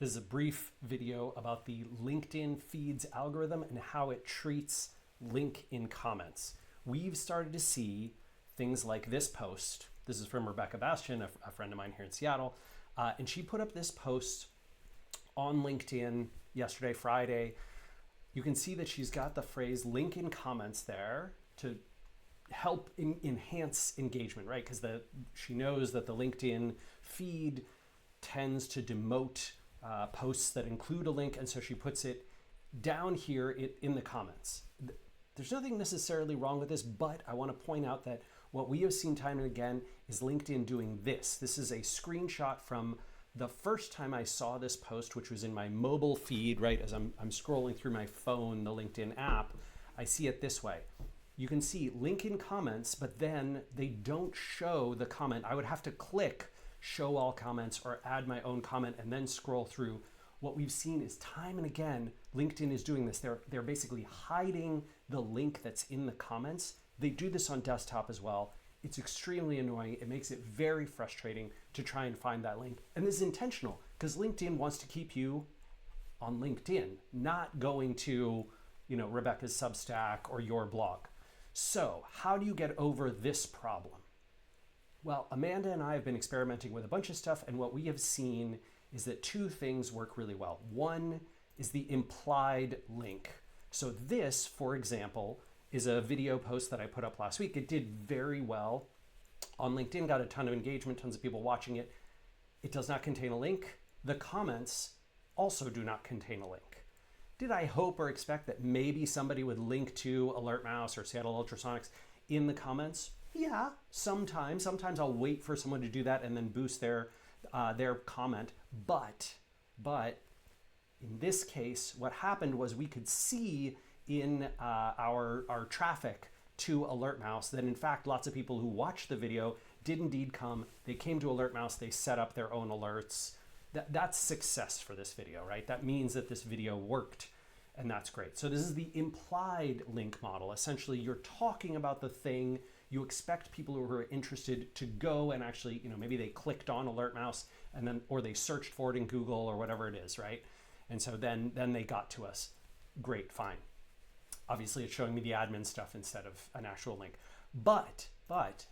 This is a brief video about the LinkedIn feeds algorithm and how it treats link in comments. We've started to see things like this post. This is from Rebecca Bastian, a friend of mine here in Seattle. And she put up this post on LinkedIn yesterday, Friday. You can see that she's got the phrase link in comments there to help enhance engagement, right? Because she knows that the LinkedIn feed tends to demote posts that include a link, and so she puts it down here in the comments. There's nothing necessarily wrong with this, but I want to point out that what we have seen time and again is LinkedIn doing this. This is a screenshot from the first time I saw this post, which was in my mobile feed, right? As I'm scrolling through my phone, the LinkedIn app, I see it this way. You can see link in comments, but then they don't show the comment. I would have to click show all comments or add my own comment and then scroll through. What we've seen is time and again, LinkedIn is doing this. They're basically hiding the link that's in the comments. They do this on desktop as well. It's extremely annoying. It makes it very frustrating to try and find that link. And this is intentional because LinkedIn wants to keep you on LinkedIn, not going to, Rebecca's Substack or your blog. So how do you get over this problem? Well, Amanda and I have been experimenting with a bunch of stuff, and what we have seen is that two things work really well. One is the implied link. So this, for example, is a video post that I put up last week. It did very well on LinkedIn, got a ton of engagement, tons of people watching it. It does not contain a link. The comments also do not contain a link. Did I hope or expect that maybe somebody would link to Alert Mouse or Seattle Ultrasonics in the comments? Yeah, sometimes. Sometimes I'll wait for someone to do that and then boost their comment. But in this case, what happened was we could see in our traffic to Alert Mouse that in fact lots of people who watched the video did indeed come. They came to Alert Mouse. They set up their own alerts. That's success for this video, right? That means that this video worked. And that's great. So this is the implied link model. Essentially, you're talking about the thing. You expect people who are interested to go and actually, maybe they clicked on Alert Mouse and then, or they searched for it in Google or whatever it is, right? And so then they got to us. Great, fine. Obviously, it's showing me the admin stuff instead of an actual link. But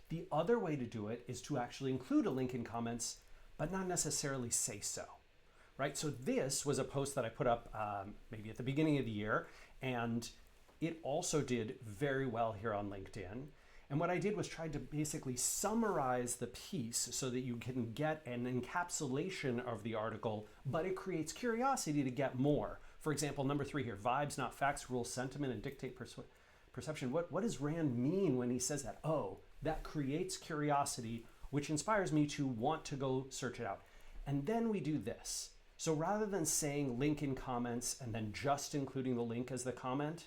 the other way to do it is to actually include a link in comments, but not necessarily say so. Right, so this was a post that I put up maybe at the beginning of the year, and it also did very well here on LinkedIn. And what I did was try to basically summarize the piece so that you can get an encapsulation of the article, but it creates curiosity to get more. For example, number 3 here, vibes, not facts, rule sentiment and dictate perception. What does Rand mean when he says that? Oh, that creates curiosity, which inspires me to want to go search it out. And then we do this. So rather than saying link in comments and then just including the link as the comment,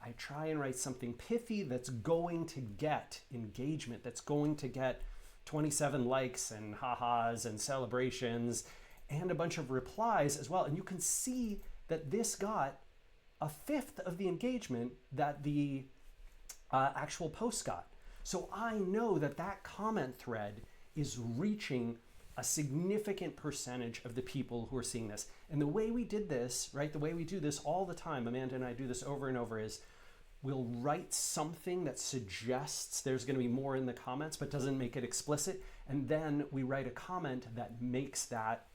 I try and write something pithy that's going to get engagement, that's going to get 27 likes and ha-has and celebrations and a bunch of replies as well. And you can see that this got 1/5 of the engagement that the actual post got. So I know that comment thread is reaching a significant percentage of the people who are seeing this. And the way we did this, right, the way we do this all the time, Amanda and I do this over and over, is we'll write something that suggests there's going to be more in the comments, but doesn't make it explicit. And then we write a comment that makes that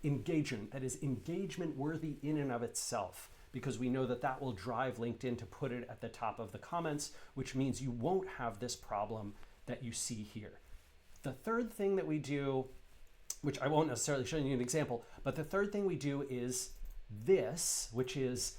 engagement, that is engagement worthy in and of itself, because we know that will drive LinkedIn to put it at the top of the comments, which means you won't have this problem that you see here. The third thing that we do, which I won't necessarily show you an example, but the third thing we do is this, which is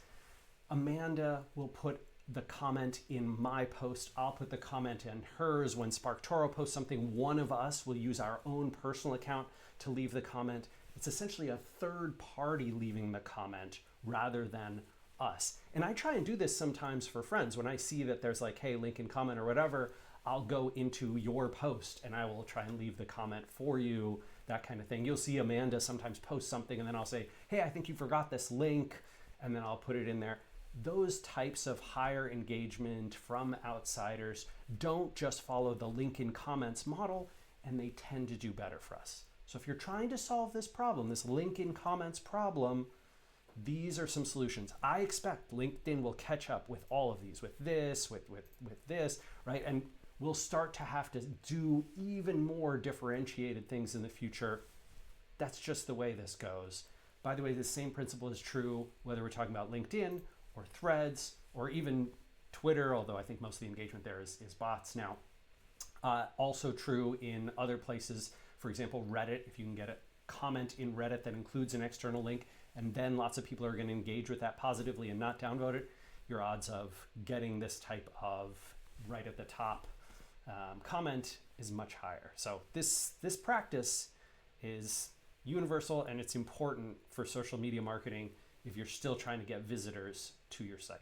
Amanda will put the comment in my post. I'll put the comment in hers. When SparkToro posts something, one of us will use our own personal account to leave the comment. It's essentially a third party leaving the comment rather than us. And I try and do this sometimes for friends. When I see that there's like, hey, link in comment or whatever, I'll go into your post and I will try and leave the comment for you, that kind of thing. You'll see Amanda sometimes post something and then I'll say, hey, I think you forgot this link, and then I'll put it in there. Those types of higher engagement from outsiders don't just follow the link in comments model, and they tend to do better for us. So if you're trying to solve this problem, this link in comments problem, these are some solutions. I expect LinkedIn will catch up with all of these, with this, with this, right? And we'll start to have to do even more differentiated things in the future. That's just the way this goes. By the way, the same principle is true whether we're talking about LinkedIn or Threads or even Twitter, although I think most of the engagement there is bots now. Also true in other places. For example, Reddit, if you can get a comment in Reddit that includes an external link, and then lots of people are going to engage with that positively and not downvote it, your odds of getting this type of right at the top comment is much higher. So this practice is universal, and it's important for social media marketing if you're still trying to get visitors to your site.